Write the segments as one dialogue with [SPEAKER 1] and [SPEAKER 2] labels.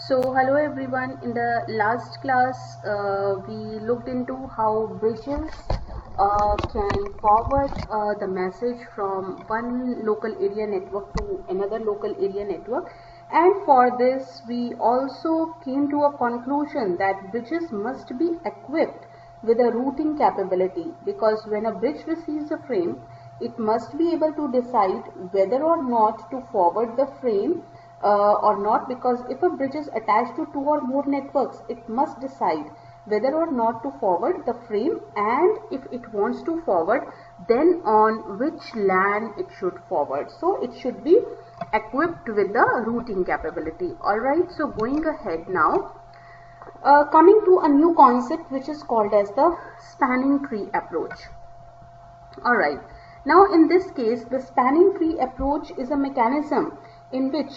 [SPEAKER 1] So hello everyone. In the last class we looked into how bridges can forward the message from one local area network to another local area network, and for this we also came to a conclusion that bridges must be equipped with a routing capability, because when a bridge receives a frame it must be able to decide whether or not to forward the frame or not, because if a bridge is attached to two or more networks, it must decide whether or not to forward the frame, and if it wants to forward, then on which LAN it should forward. So it should be equipped with the routing capability. Alright, so going ahead now, coming to a new concept which is called as the spanning tree approach. Alright, now in this case the spanning tree approach is a mechanism in which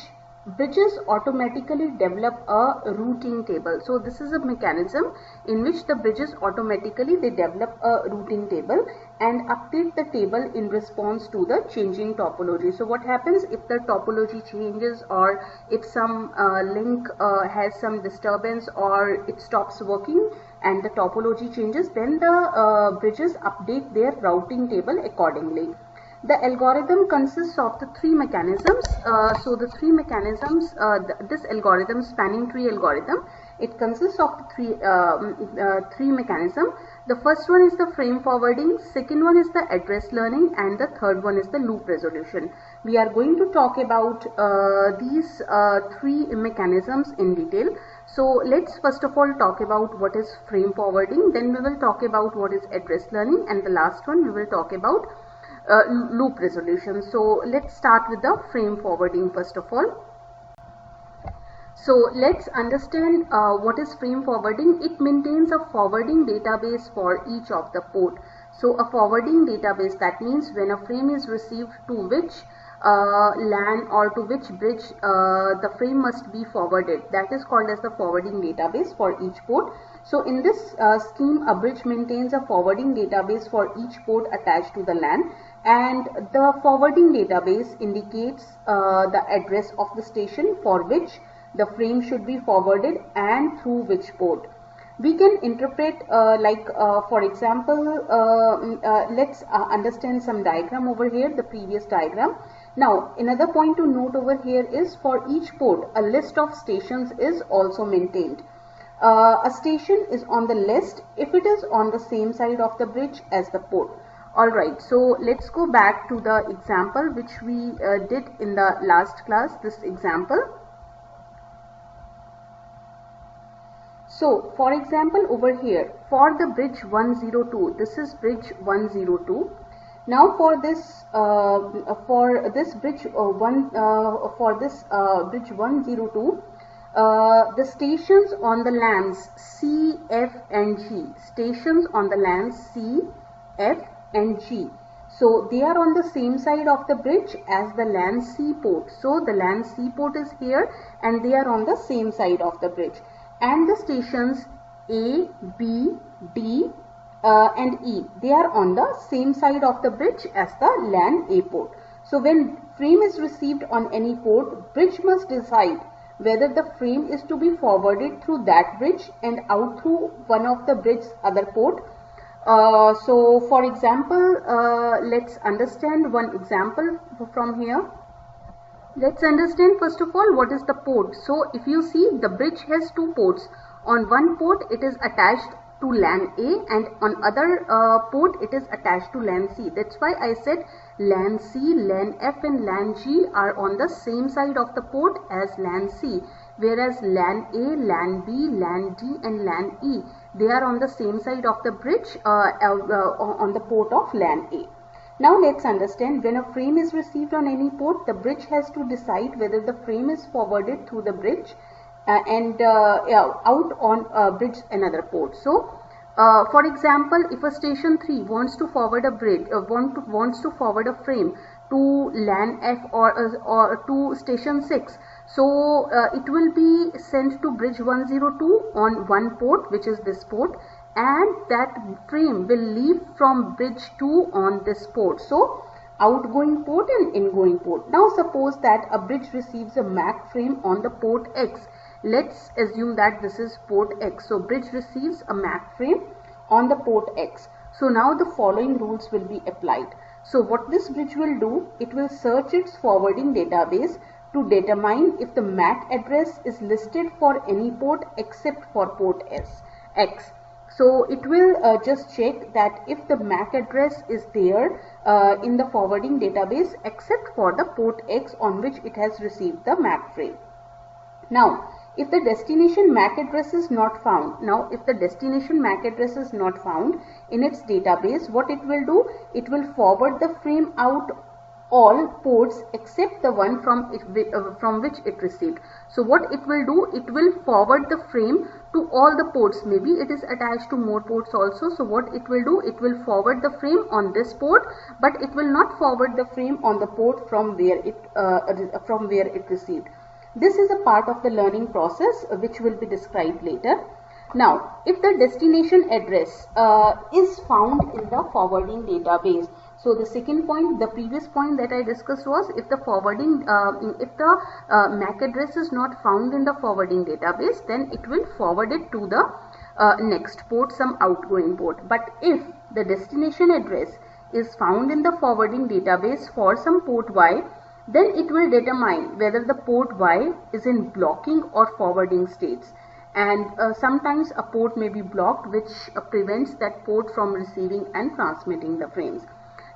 [SPEAKER 1] bridges automatically develop a routing table. So this is a mechanism in which the bridges automatically develop a routing table and update the table in response to the changing topology. So what happens if the topology changes, or if some link has some disturbance, or it stops working and the topology changes, then the bridges update their routing table accordingly. The algorithm consists of the three mechanisms. So the three mechanisms, this algorithm, spanning tree algorithm, it consists of the three mechanisms. The first one is the frame forwarding, second one is the address learning, and the third one is the loop resolution. We are going to talk about these three mechanisms in detail. So let's first of all talk about what is frame forwarding, then we will talk about what is address learning, and the last one we will talk about loop resolution. So let's start with the frame forwarding first of all. So let's understand what is frame forwarding. It maintains a forwarding database for each of the port. So a forwarding database, that means when a frame is received, to which LAN or to which bridge the frame must be forwarded, that is called as the forwarding database for each port. So in this scheme, a bridge maintains a forwarding database for each port attached to the LAN, and the forwarding database indicates the address of the station for which the frame should be forwarded and through which port. We can interpret for example, let's understand some diagram over here, the previous diagram. Now another point to note over here is, for each port a list of stations is also maintained. A station is on the list if it is on the same side of the bridge as the port. Alright, so let's go back to the example which we did in the last class, this example. So for example over here, for the bridge 102, this is bridge 102. Now for this bridge bridge 102, the stations on the LANs C, F and G, stations on the LANs C, F and G. So they are on the same side of the bridge as the LAN C port. So the LAN C port is here and they are on the same side of the bridge. And the stations A, B, D and E, they are on the same side of the bridge as the LAN A port. So when frame is received on any port, bridge must decide whether the frame is to be forwarded through that bridge and out through one of the bridge's other port. So for example, let's understand one example from here. Let's understand first of all what is the port. So if you see, the bridge has two ports. On one port it is attached to LAN A, and on other port it is attached to LAN C. That's why I said LAN C, LAN F and LAN G are on the same side of the port as LAN C, whereas LAN A, LAN B, LAN D and LAN E, they are on the same side of the bridge on the port of LAN A. Now let's understand, when a frame is received on any port, the bridge has to decide whether the frame is forwarded through the bridge and out on bridge another port. So for example, if a station 3 wants to forward a bridge, wants to forward a frame to LAN F or to station 6, so it will be sent to bridge 102 on one port, which is this port, and that frame will leave from bridge 2 on this port. So outgoing port and ingoing port. Now suppose that a bridge receives a MAC frame on the port X Let's assume that this is port X. So bridge receives a MAC frame on the port X. So now the following rules will be applied. So what this bridge will do, it will search its forwarding database to determine if the MAC address is listed for any port except for port X. So it will just check that if the MAC address is there in the forwarding database except for the port X on which it has received the MAC frame. Now, if the destination MAC address is not found, in its database, what it will do, it will forward the frame out all ports except the one from which it received. So what it will do, it will forward the frame to all the ports. Maybe it is attached to more ports also. So what it will do, it will forward the frame on this port, but it will not forward the frame on the port from where it received. This is a part of the learning process which will be described later. Now, if the destination address is found in the forwarding database, so the second point, the previous point that I discussed was if the MAC address is not found in the forwarding database, then it will forward it to the next port, some outgoing port. But if the destination address is found in the forwarding database for some port Y, then it will determine whether the port Y is in blocking or forwarding states. And sometimes a port may be blocked, which prevents that port from receiving and transmitting the frames.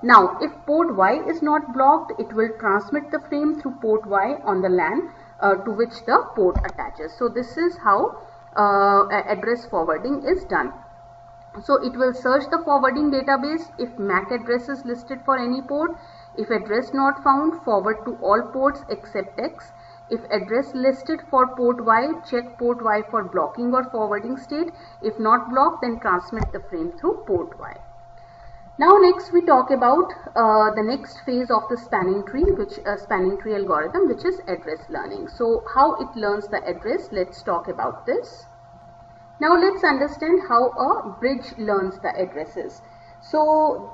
[SPEAKER 1] Now, if port Y is not blocked, it will transmit the frame through port Y on the LAN to which the port attaches. So this is how address forwarding is done. So it will search the forwarding database if MAC address is listed for any port. If address not found, forward to all ports except X. If address listed for port Y, check port Y for blocking or forwarding state. If not blocked, then transmit the frame through port Y. Now next we talk about the next phase of the spanning tree algorithm, which is address learning. So how it learns the address, let's talk about this. Now let's understand how a bridge learns the addresses. So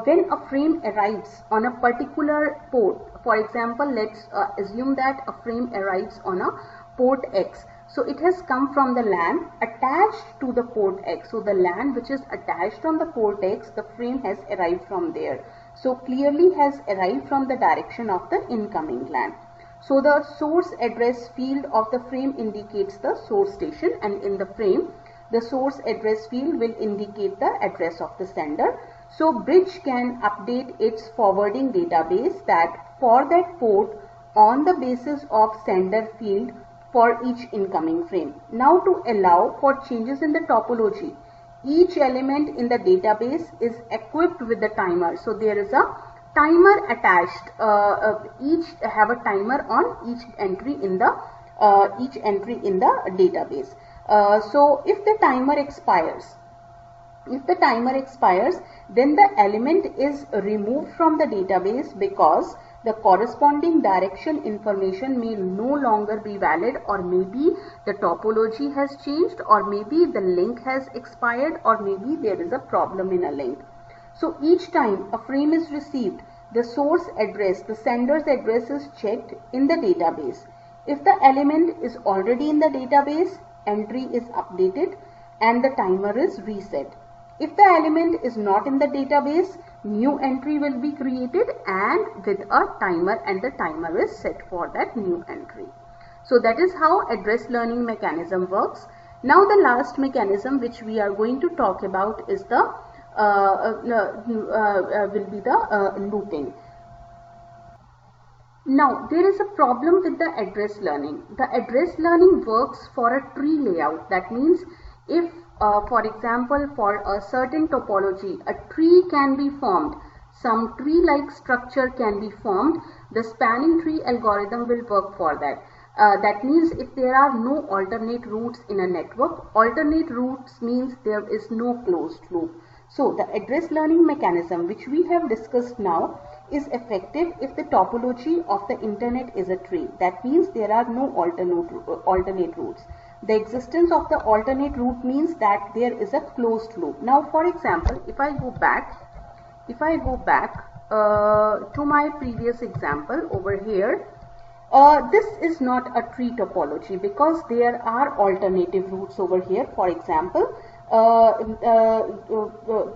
[SPEAKER 1] when a frame arrives on a particular port, for example, let's assume that a frame arrives on a port X. So it has come from the LAN attached to the port X. So the LAN which is attached on the port X, the frame has arrived from there. So clearly has arrived from the direction of the incoming LAN. So the source address field of the frame indicates the source station, and in the frame the source address field will indicate the address of the sender. So bridge can update its forwarding database that for that port on the basis of sender field for each incoming frame. Now to allow for changes in the topology, each element in the database is equipped with the timer. So there is a timer attached, each have a timer on each entry in the database. So if the timer expires, then the element is removed from the database because the corresponding direction information may no longer be valid, or maybe the topology has changed, or maybe the link has expired, or maybe there is a problem in a link. So each time a frame is received, the source address, the sender's address is checked in the database. If the element is already in the database, entry is updated and the timer is reset. If the element is not in the database, new entry will be created and with a timer, and the timer is set for that new entry. So that is how address learning mechanism works. Now the last mechanism which we are going to talk about is the looping. Now there is a problem with the address learning. The address learning works for a tree layout. That means if for example, for a certain topology, a tree can be formed, some tree-like structure can be formed, the spanning tree algorithm will work for that. That means if there are no alternate routes in a network, alternate routes means there is no closed loop. So the address learning mechanism which we have discussed now is effective if the topology of the internet is a tree. That means there are no alternate routes. The existence of the alternate route means that there is a closed loop. Now for example, if I go back to my previous example over here, This is not a tree topology because there are alternative routes over here. For example,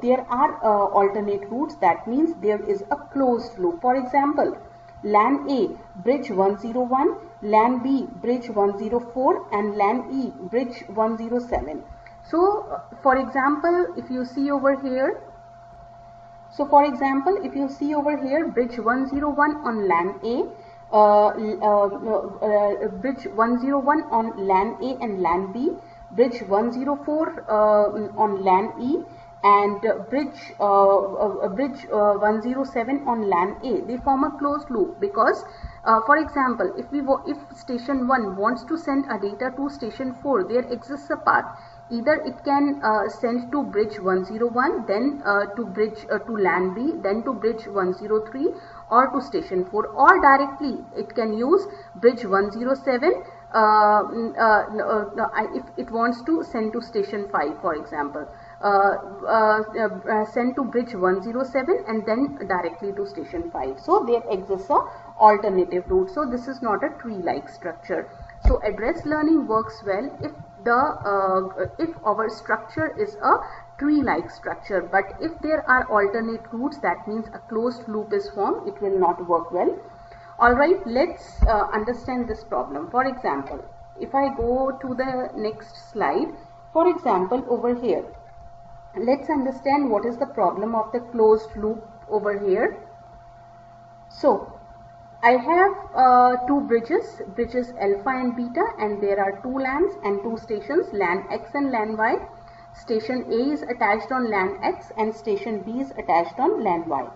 [SPEAKER 1] there are alternate routes. That means there is a closed loop. For example, LAN A bridge 101, LAN B bridge 104, and LAN E bridge 107. So, for example, if you see over here, bridge 101 on LAN A, bridge 101 on LAN A and LAN B, bridge 104 on LAN E, and bridge 107 on LAN A. They form a closed loop because, for example, if station 1 wants to send a data to station 4, there exists a path. Either it can send to bridge 101, then to LAN B, then to bridge 103, or to station 4, or directly it can use bridge 107 if it wants to send to station 5, for example. Send to bridge 107 and then directly to station 5. So there exists a alternative route. So this is not a tree-like structure. So address learning works well if our structure is a tree-like structure, but if there are alternate routes, that means a closed loop is formed, it will not work well. Alright, let's understand this problem. For example, if I go to the next slide, for example, over here, let's understand what is the problem of the closed loop over here. So, I have two bridges alpha and beta, and there are two LANs and two stations, LAN X and LAN Y. Station A is attached on LAN X and station B is attached on LAN Y.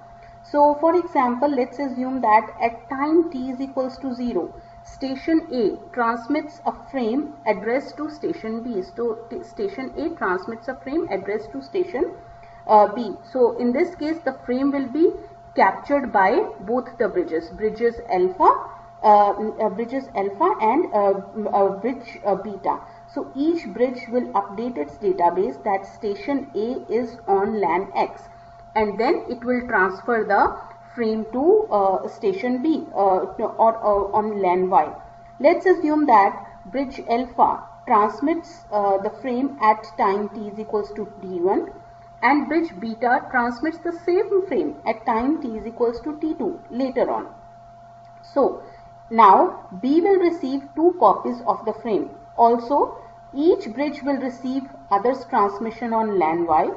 [SPEAKER 1] So, for example, let's assume that at time t is equals to 0, station A transmits a frame addressed to station B. So, station A transmits a frame addressed to station B. So, in this case, the frame will be captured by both the bridges alpha and bridge beta. So each bridge will update its database that station A is on LAN X, and then it will transfer the frame to station B or on LAN Y. Let's assume that bridge alpha transmits the frame at time t is equals to t1, and bridge beta transmits the same frame at time t is equals to t2 later on. So now B will receive two copies of the frame. Also, each bridge will receive others transmission on LAN Y,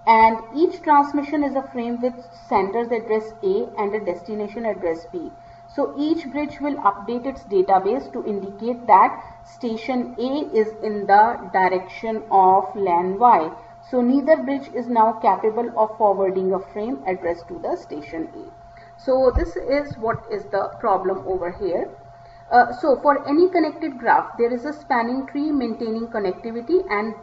[SPEAKER 1] and each transmission is a frame with sender's address A and a destination address B. So each bridge will update its database to indicate that station A is in the direction of LAN Y. So neither bridge is now capable of forwarding a frame addressed to the station A. So this is what is the problem over here. So for any connected graph, there is a spanning tree maintaining connectivity, and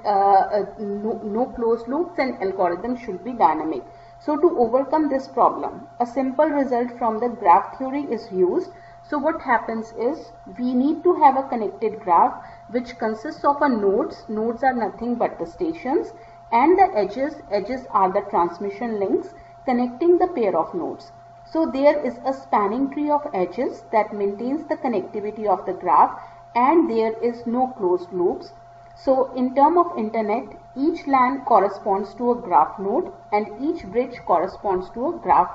[SPEAKER 1] no closed loops, and algorithm should be dynamic. So to overcome this problem, a simple result from the graph theory is used. So what happens is, we need to have a connected graph which consists of a nodes. Nodes are nothing but the stations, and the edges are the transmission links connecting the pair of nodes. So there is a spanning tree of edges that maintains the connectivity of the graph, and there is no closed loops. So in terms of internet, each LAN corresponds to a graph node, and each bridge corresponds to a graph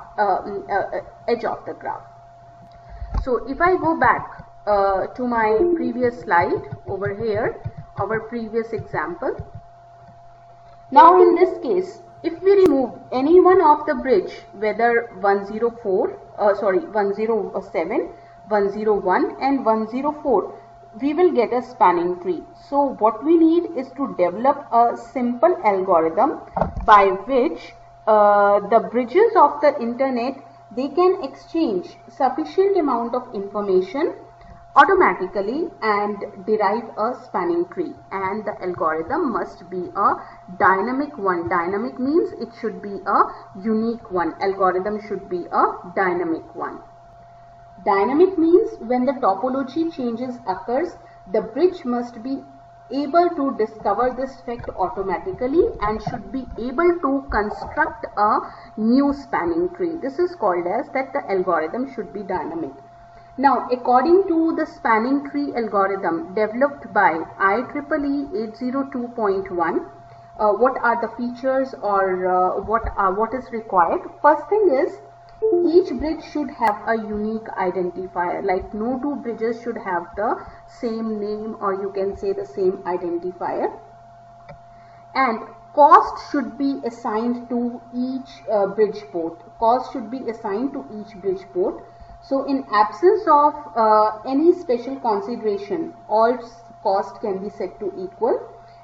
[SPEAKER 1] edge of the graph. So if I go back to my previous slide over here, our previous example. Now in this case, if we remove any one of the bridge, whether 107, 101 and 104, we will get a spanning tree. So what we need is to develop a simple algorithm by which the bridges of the internet, they can exchange sufficient amount of information automatically and derive a spanning tree, and the algorithm must be a dynamic one. Dynamic means it should be a unique one. Algorithm should be a dynamic one. Dynamic means when the topology changes occurs, the bridge must be able to discover this fact automatically and should be able to construct a new spanning tree. This is called as that the algorithm should be dynamic. Now, according to the spanning tree algorithm developed by IEEE 802.1, what are the features or what is required? First thing is, each bridge should have a unique identifier, like no two bridges should have the same name, or you can say the same identifier. And cost should be assigned to each bridge port. Cost should be assigned to each bridge port. So in absence of any special consideration, all cost can be set to equal,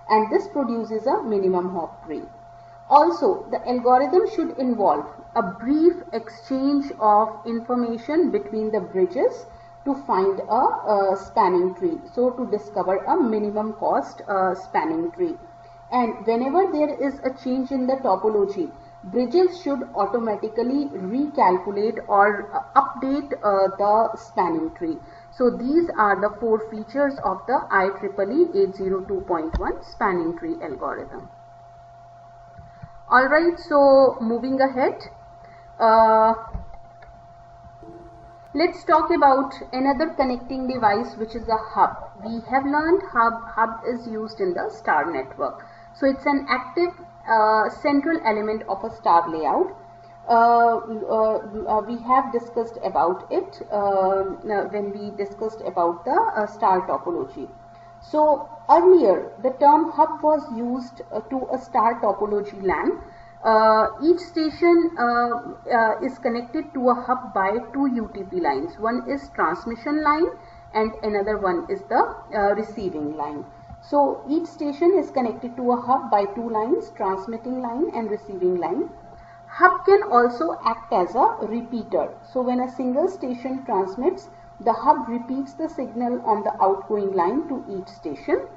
[SPEAKER 1] and this produces a minimum hop tree. Also, the algorithm should involve a brief exchange of information between the bridges to find a spanning tree. So to discover a minimum cost spanning tree. And whenever there is a change in the topology, bridges should automatically recalculate or update the spanning tree. So these are the 4 features of the IEEE 802.1 spanning tree algorithm. Alright, so moving ahead, let's talk about another connecting device, which is a hub. We have learned hub is used in the star network. So it's an active central element of a star layout. We have discussed about it when we discussed about the star topology. So earlier the term hub was used to a star topology LAN. Each station is connected to a hub by 2 UTP lines. One is transmission line and another one is the receiving line. So each station is connected to a hub by 2 lines, transmitting line and receiving line. Hub can also act as a repeater. So when a single station transmits, the hub repeats the signal on the outgoing line to each station.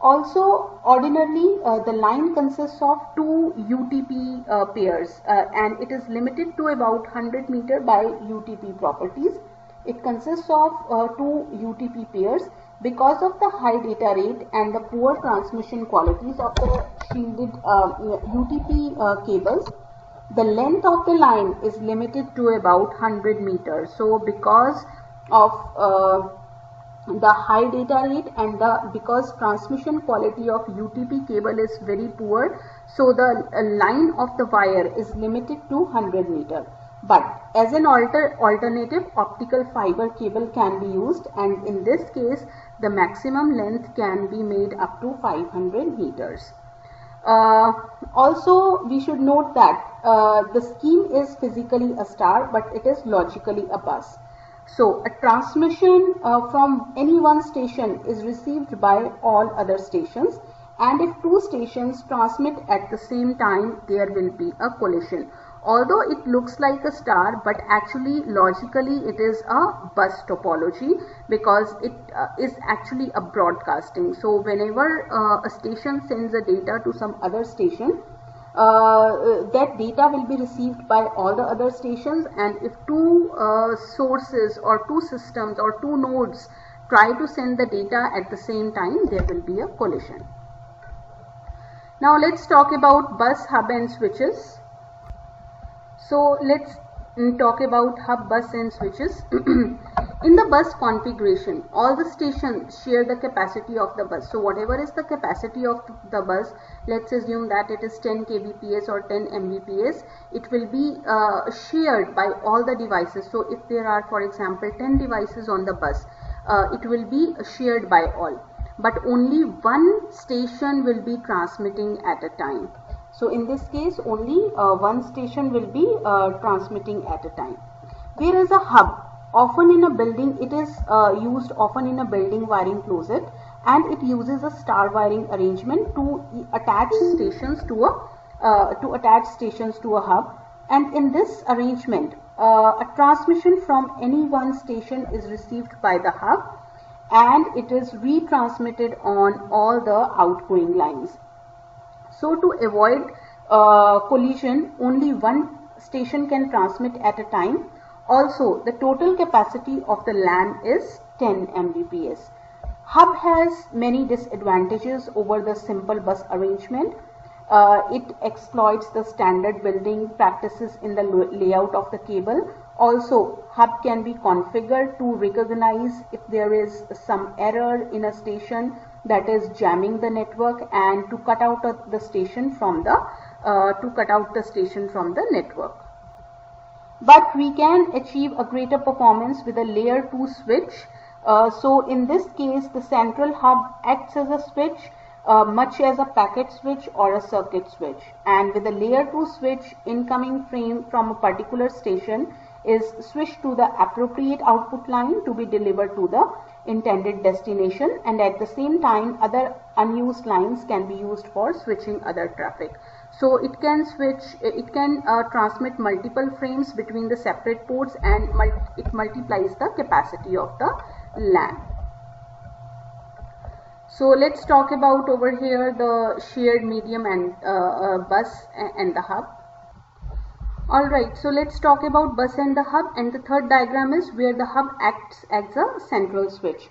[SPEAKER 1] Also, ordinarily, the line consists of 2 UTP pairs and it is limited to about 100 meter by UTP properties. It consists of 2 UTP pairs. Because of the high data rate and the poor transmission qualities of the shielded UTP cables, the length of the line is limited to about 100 meters. So because of the high data rate and because transmission quality of UTP cable is very poor, so the line of the wire is limited to 100 meter. But as an alternative, optical fiber cable can be used, and in this case the maximum length can be made up to 500 meters. Also, we should note that the scheme is physically a star, but it is logically a bus. So a transmission from any one station is received by all other stations, and if 2 stations transmit at the same time, there will be a collision. Although it looks like a star, but actually logically it is a bus topology, because it is actually a broadcasting. So whenever a station sends a data to some other station, that data will be received by all the other stations, and if 2 sources or 2 systems or 2 nodes try to send the data at the same time, there will be a collision. Now let's talk about bus, hub and switches. So let's talk about hub, bus and switches. In the bus configuration, all the stations share the capacity of the bus. So whatever is the capacity of the bus, let's assume that it is 10 kbps or 10 mbps, it will be shared by all the devices. So if there are, for example, 10 devices on the bus, it will be shared by all, but only one station will be transmitting at a time. So in this case, only one station will be transmitting at a time. Whereas a hub, often in a building, it is used often in a building wiring closet, and it uses a star wiring arrangement to attach stations to a hub. And in this arrangement, a transmission from any one station is received by the hub, and it is retransmitted on all the outgoing lines. So to avoid collision, only one station can transmit at a time. Also, the total capacity of the LAN is 10 Mbps. Hub has many disadvantages over the simple bus arrangement. It exploits the standard building practices in the layout of the cable. Also, hub can be configured to recognize if there is some error in a station that is jamming the network, and to cut out the station from the network. But we can achieve a greater performance with a layer 2 switch. So in this case, the central hub acts as a switch, much as a packet switch or a circuit switch, and with a layer 2 switch, incoming frame from a particular station is switched to the appropriate output line to be delivered to the intended destination, and at the same time other unused lines can be used for switching other traffic. So it can transmit multiple frames between the separate ports, and it multiplies the capacity of the LAN. So let's talk about over here the shared medium and bus and the hub. Alright, so let's talk about bus and the hub, and the third diagram is where the hub acts as a central switch.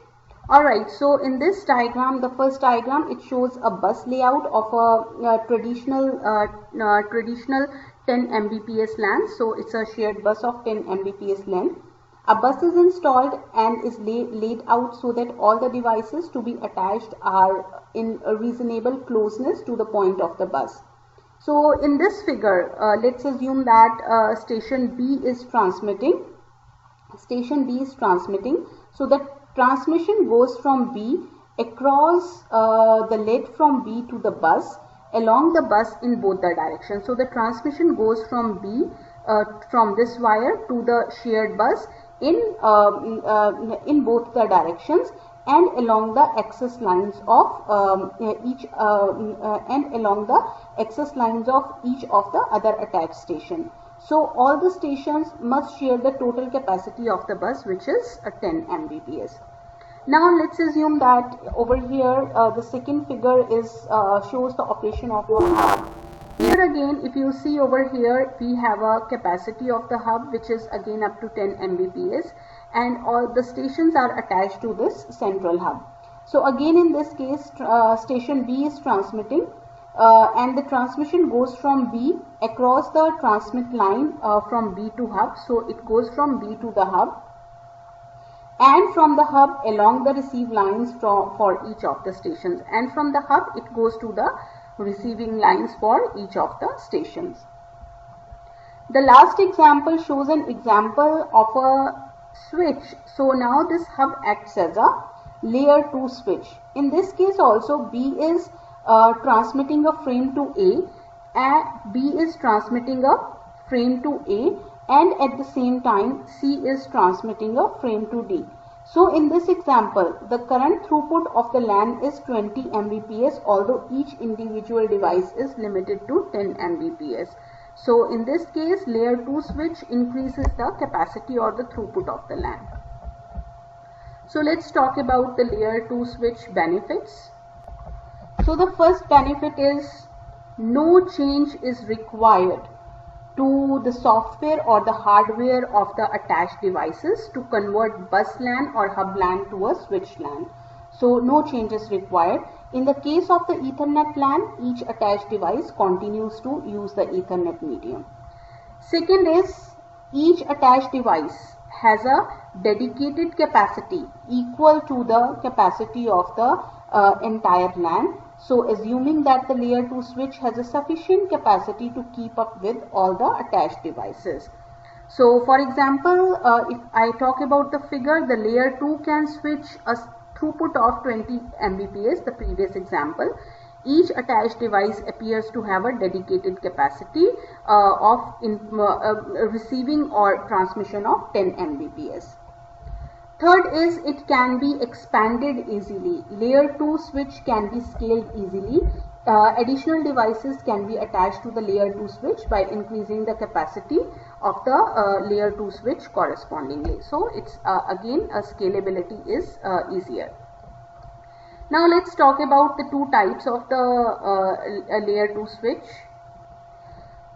[SPEAKER 1] Alright, so in this diagram, the first diagram, it shows a bus layout of a traditional 10 Mbps LAN. So it's a shared bus of 10 Mbps LAN. A bus is installed and is laid out so that all the devices to be attached are in a reasonable closeness to the point of the bus. So in this figure, let's assume that station B is transmitting. So the transmission goes from B across the lead from B to the bus, along the bus in both the directions. So the transmission goes from B, from this wire to the shared bus in both the directions, and along the access lines of each of the other attached station. So all the stations must share the total capacity of the bus, which is 10 Mbps. Now let's assume that over here the second figure is shows the operation of the hub. Here again, if you see over here, we have a capacity of the hub which is again up to 10 Mbps, and all the stations are attached to this central hub. So again in this case, station B is transmitting, and the transmission goes from B across the transmit line from B to hub. So it goes from B to the hub, and from the hub along the receive lines for each of the stations, and from the hub it goes to the receiving lines for each of the stations. The last example shows an example of a switch. So now this hub acts as a layer 2 switch. In this case also, B is transmitting a frame to A, and B is transmitting a frame to A, and at the same time C is transmitting a frame to D. So in this example, the current throughput of the LAN is 20 Mbps, although each individual device is limited to 10 Mbps. So in this case, layer 2 switch increases the capacity or the throughput of the LAN. So let's talk about the layer 2 switch benefits. So the first benefit is no change is required to the software or the hardware of the attached devices to convert bus LAN or hub LAN to a switch LAN. So no change is required. In the case of the Ethernet LAN, each attached device continues to use the Ethernet medium. Second is, each attached device has a dedicated capacity equal to the capacity of the entire LAN. So assuming that the layer 2 switch has a sufficient capacity to keep up with all the attached devices. So for example, if I talk about the figure, the layer 2 can switch a throughput of 20 Mbps, the previous example. Each attached device appears to have a dedicated capacity of receiving or transmission of 10 Mbps. Third is, it can be expanded easily. Layer 2 switch can be scaled easily. Additional devices can be attached to the layer 2 switch by increasing the capacity of the layer 2 switch correspondingly. So it's again, scalability is easier. Now let's talk about the two types of the layer 2 switch.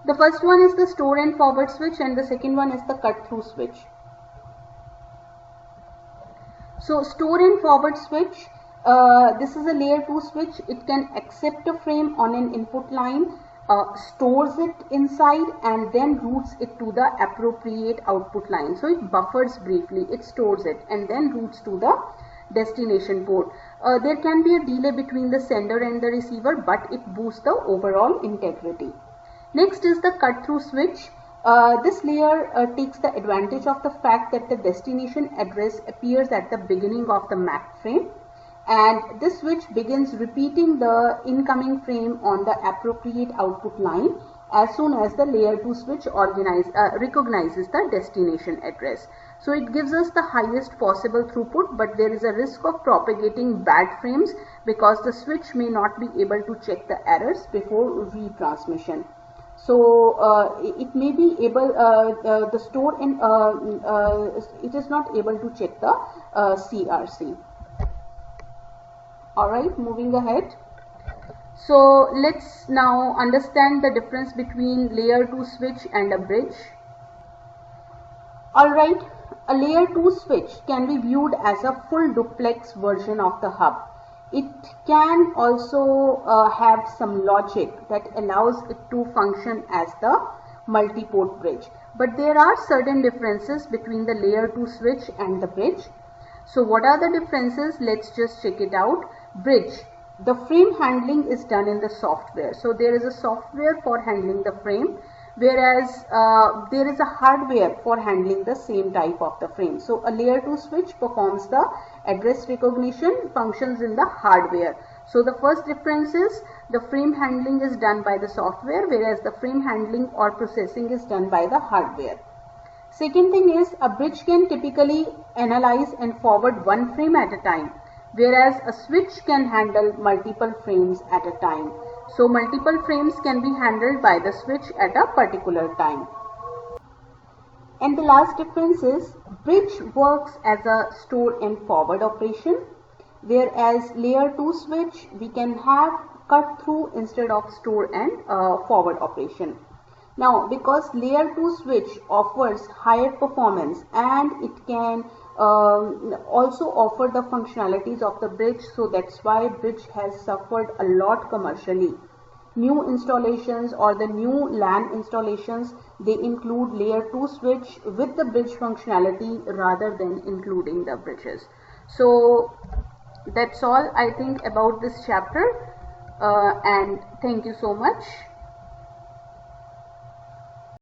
[SPEAKER 1] The first one is the store and forward switch, and the second one is the cut through switch. So store and forward switch, this is a layer 2 switch. It can accept a frame on an input line stores it inside and then routes it to the appropriate output line. So it buffers briefly, it stores it and then routes to the destination port. There can be a delay between the sender and the receiver, but it boosts the overall integrity. Next is the cut through switch. This layer takes the advantage of the fact that the destination address appears at the beginning of the MAC frame, and this switch begins repeating the incoming frame on the appropriate output line as soon as the layer 2 switch recognizes the destination address. So it gives us the highest possible throughput, but there is a risk of propagating bad frames because the switch may not be able to check the errors before retransmission. So it may be able, the store in, it is not able to check the CRC. Alright, moving ahead. So let's now understand the difference between layer 2 switch and a bridge. Alright, a layer 2 switch can be viewed as a full duplex version of the hub. It can also have some logic that allows it to function as the multi-port bridge. But there are certain differences between the layer 2 switch and the bridge. So what are the differences? Let's just check it out. Bridge. The frame handling is done in the software. So there is a software for handling the frame, whereas there is a hardware for handling the same type of the frame. So a layer 2 switch performs the address recognition functions in the hardware. So the first difference is the frame handling is done by the software, whereas the frame handling or processing is done by the hardware. Second thing is a bridge can typically analyze and forward one frame at a time, whereas a switch can handle multiple frames at a time. So multiple frames can be handled by the switch at a particular time. And the last difference is bridge works as a store and forward operation, whereas layer 2 switch we can have cut through instead of store and forward operation. Now because layer 2 switch offers higher performance and it can also offer the functionalities of the bridge, so that's why bridge has suffered a lot commercially. New installations or the new LAN installations, they include layer 2 switch with the bridge functionality rather than including the bridges. So that's all I think about this chapter, and thank you so much.